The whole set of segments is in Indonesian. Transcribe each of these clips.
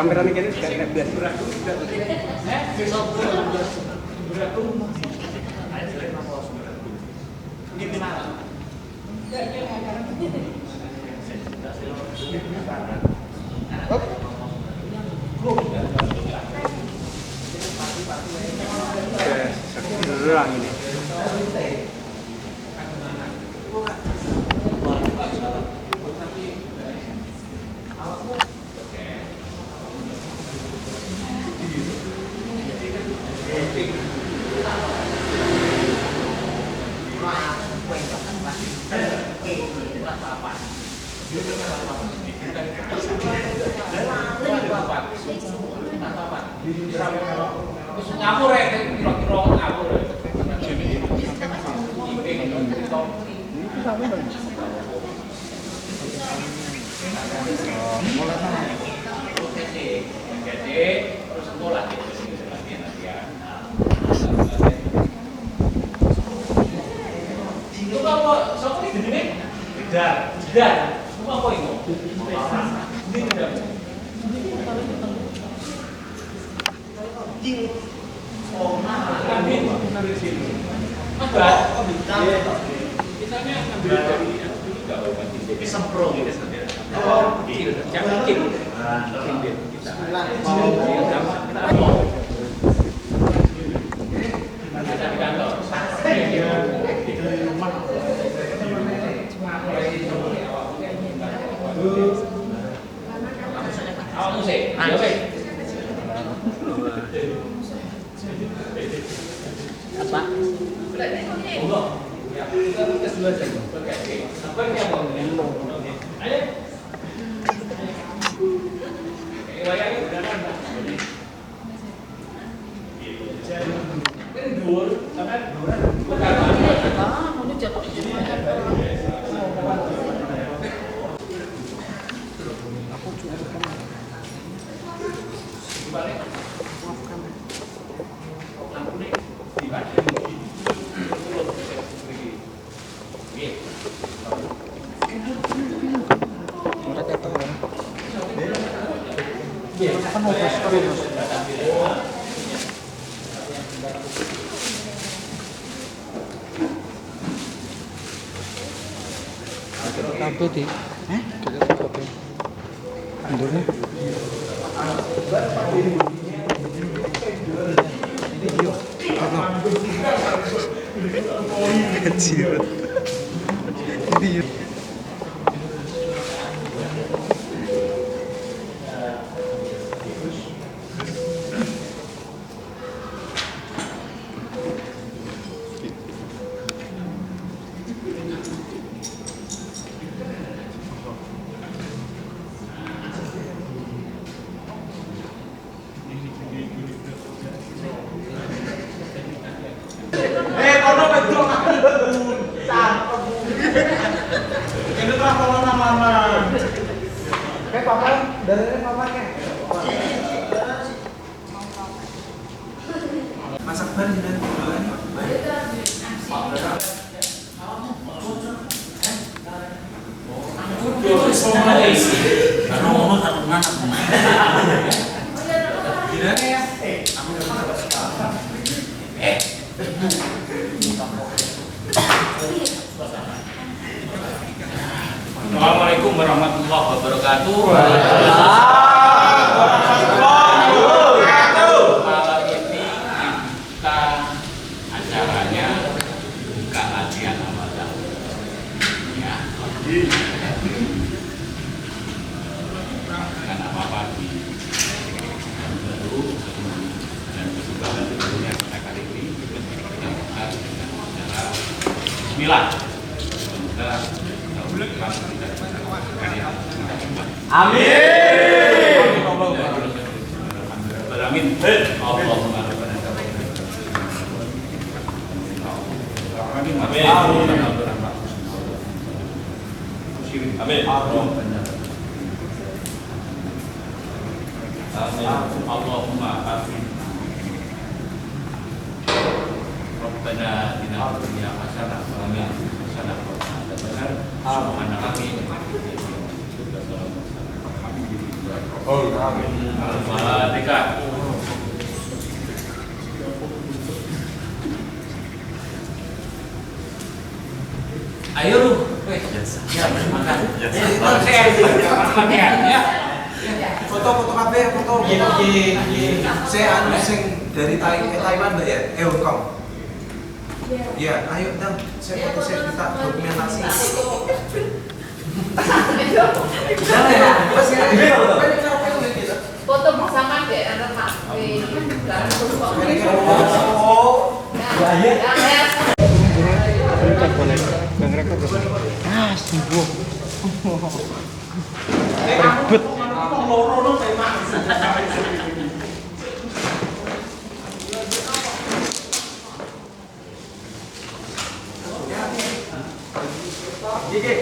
Kamera ini kayaknya sudah belas. Orang ini. Ngapur ya, kira-kira ngapur ya. Terus sekolah itu kalau siapa ini gini? Jedar. Itu apa itu? Ini jedar. Misalnya ambil dari ini sempro gitu saja. Oh, jangan bikin. Kita di kantor. Awak musik, ya weh. Apa? Allah. Ya, kita tes dulu aja. Oke. Apa yang mau ngomong? Ayo. Wayang ini udah kan? Kan dur, sampai bukan. Kamu jatuh di sini. Aku juga Balik. Lampu nih. Dibalik. kan mau bos terus. Kabeh di. Kabeh. Andurnya. Kecil. Ini. Masak bareng dan berdoa. Assalamualaikum warahmatullahi wabarakatuh. Malam ini kita acaranya buka latihan awal tahun. Ya. Karena apa-apa di tahun baru dan kesempatan tentunya kita kali ini kita buka dengan acara Bismillah. Semoga Amin. Amin. Allahumma Amin. Amin. Allahumma amin. Rabbana atina fid dunya hasanah wa fil akhirati hasanah wa qina adzabannar. Subhanallah. Al-Fatihah. Ayo lu, ya makan. Ya. Foto KB, foto. Saya anu sing dari Taiwan Mbak ya? Hong Kong. Iya, ayo dong. Saya minta dokumentasi. Foto bersama deh anak mak. Rekod boleh. Bang rekod. Ah, sembuh. Ribet.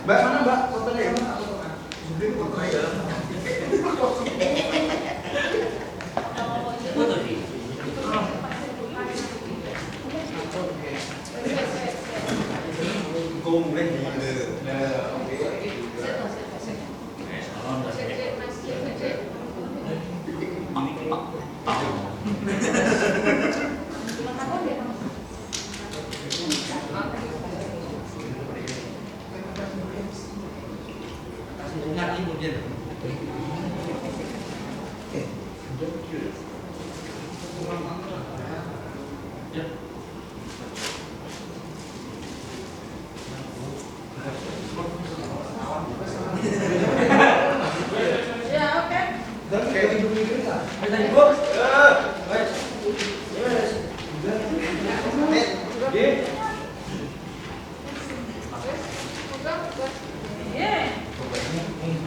Mbak, mana Mbak? Fotonya ya?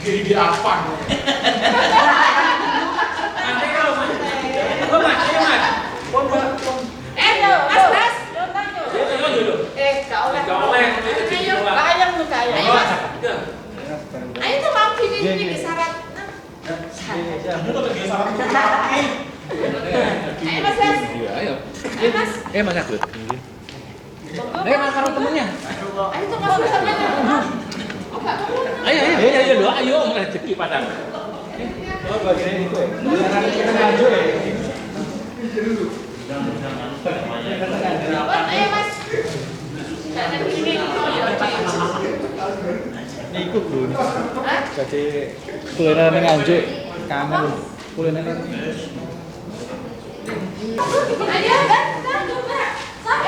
Gini apa? Nanti kalau mas, Ayo tuh mau gini syarat. Ayo mas. Ayo mas. Mas Agus. Ayo mas karo temennya. Ayo tuh mas temennya. Ayo, rezeki padang. Oh, bagian itu ya? Kita lanjut ya? Ayo mas. Iku bro. Jadi kuliner ning Nganjuk. Kangen kuliner. Ayo kan, sampai Bandung.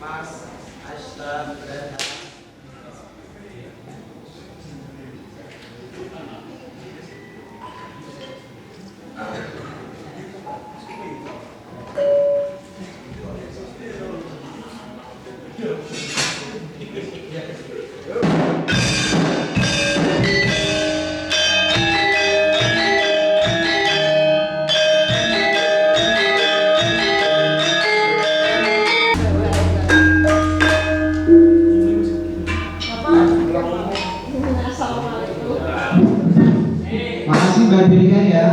Mas Ashton. Makasih Mbak Dika ya.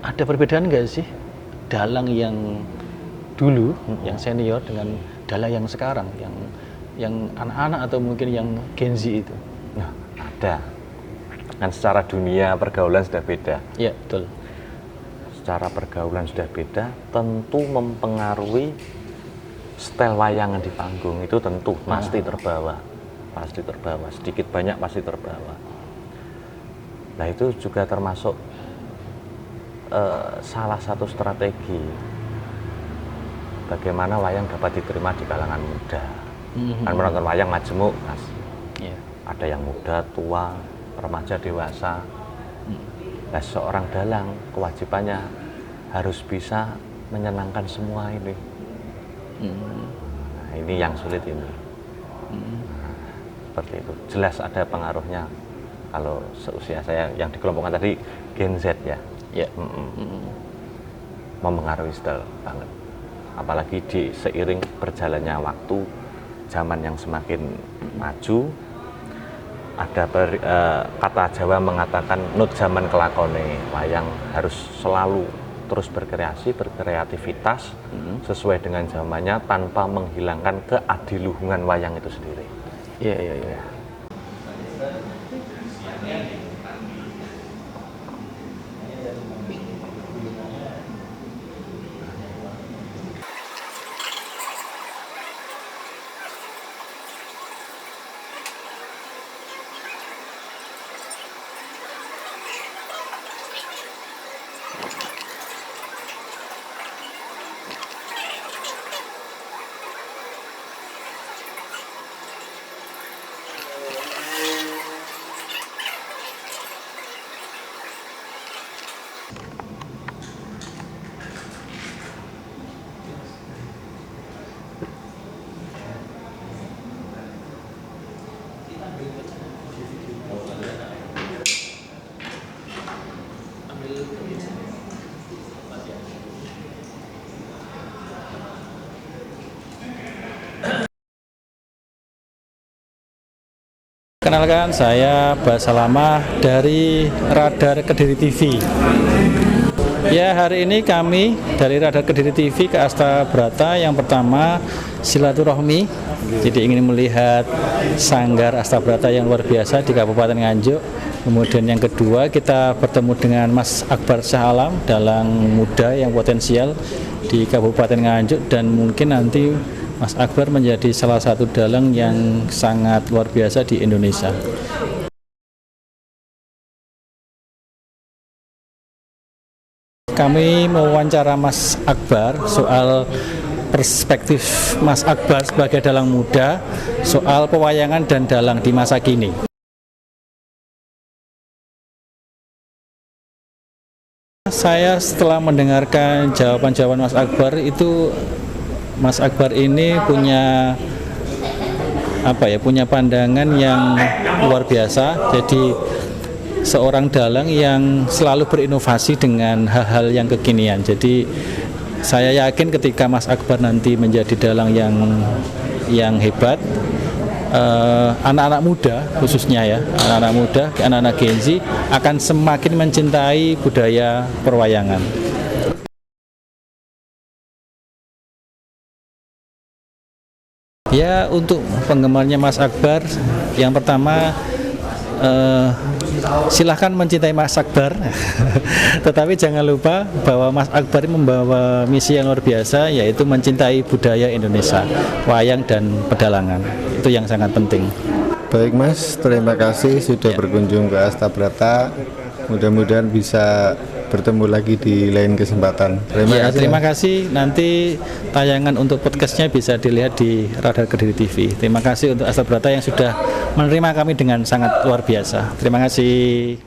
Ada perbedaan nggak sih dalang yang dulu, yang senior dengan dalang yang sekarang, yang anak-anak atau mungkin yang Gen Z itu? Nah, ada. Kan secara dunia pergaulan sudah beda. Iya, betul. Secara pergaulan sudah beda, tentu mempengaruhi style wayangan di panggung itu tentu pasti terbawa. Pasti terbawa, sedikit banyak pasti terbawa. Nah, itu juga termasuk salah satu strategi bagaimana wayang dapat diterima di kalangan muda. Kan menonton wayang majemuk, Mas. Yeah. Ada yang muda, tua, remaja, dewasa. Nah, seorang dalang kewajibannya harus bisa menyenangkan semua ini. Nah, ini yang sulit ini. Nah, seperti itu. Jelas ada pengaruhnya. Kalau seusia saya yang dikelompokkan tadi Gen Z ya. Ya. Mempengaruhi style banget. Apalagi seiring berjalannya waktu, zaman yang semakin maju, ada kata Jawa mengatakan nut zaman kelakone, wayang harus selalu terus berkreativitas sesuai dengan zamannya tanpa menghilangkan keadiluhungan wayang itu sendiri. Iya, iya, iya. Kenalkan, saya Bas Salama dari Radar Kediri TV. Ya, hari ini kami dari Radar Kediri TV ke Astabrata yang pertama silaturahmi. Jadi ingin melihat sanggar Astabrata yang luar biasa di Kabupaten Nganjuk. Kemudian yang kedua kita bertemu dengan Mas Akbar Shah Alam, dalang muda yang potensial di Kabupaten Nganjuk, dan mungkin nanti Mas Akbar menjadi salah satu dalang yang sangat luar biasa di Indonesia. Kami mewawancara Mas Akbar soal perspektif Mas Akbar sebagai dalang muda, soal pewayangan dan dalang di masa kini. Saya setelah mendengarkan jawaban-jawaban Mas Akbar itu, Mas Akbar ini punya punya pandangan yang luar biasa. Jadi seorang dalang yang selalu berinovasi dengan hal-hal yang kekinian. Jadi saya yakin ketika Mas Akbar nanti menjadi dalang yang hebat, anak-anak muda khususnya ya, anak-anak muda, anak-anak Gen Z akan semakin mencintai budaya perwayangan. Ya, untuk penggemarnya Mas Akbar, yang pertama silahkan mencintai Mas Akbar. Tetapi jangan lupa bahwa Mas Akbar membawa misi yang luar biasa, yaitu mencintai budaya Indonesia, wayang dan pedalangan. Itu yang sangat penting. Baik Mas, terima kasih sudah berkunjung ke Astabrata. Mudah-mudahan bisa bertemu lagi di lain kesempatan. Terima kasih. Nanti tayangan untuk podcastnya bisa dilihat di Radar Kediri TV. Terima kasih untuk Astabrata yang sudah menerima kami dengan sangat luar biasa. Terima kasih.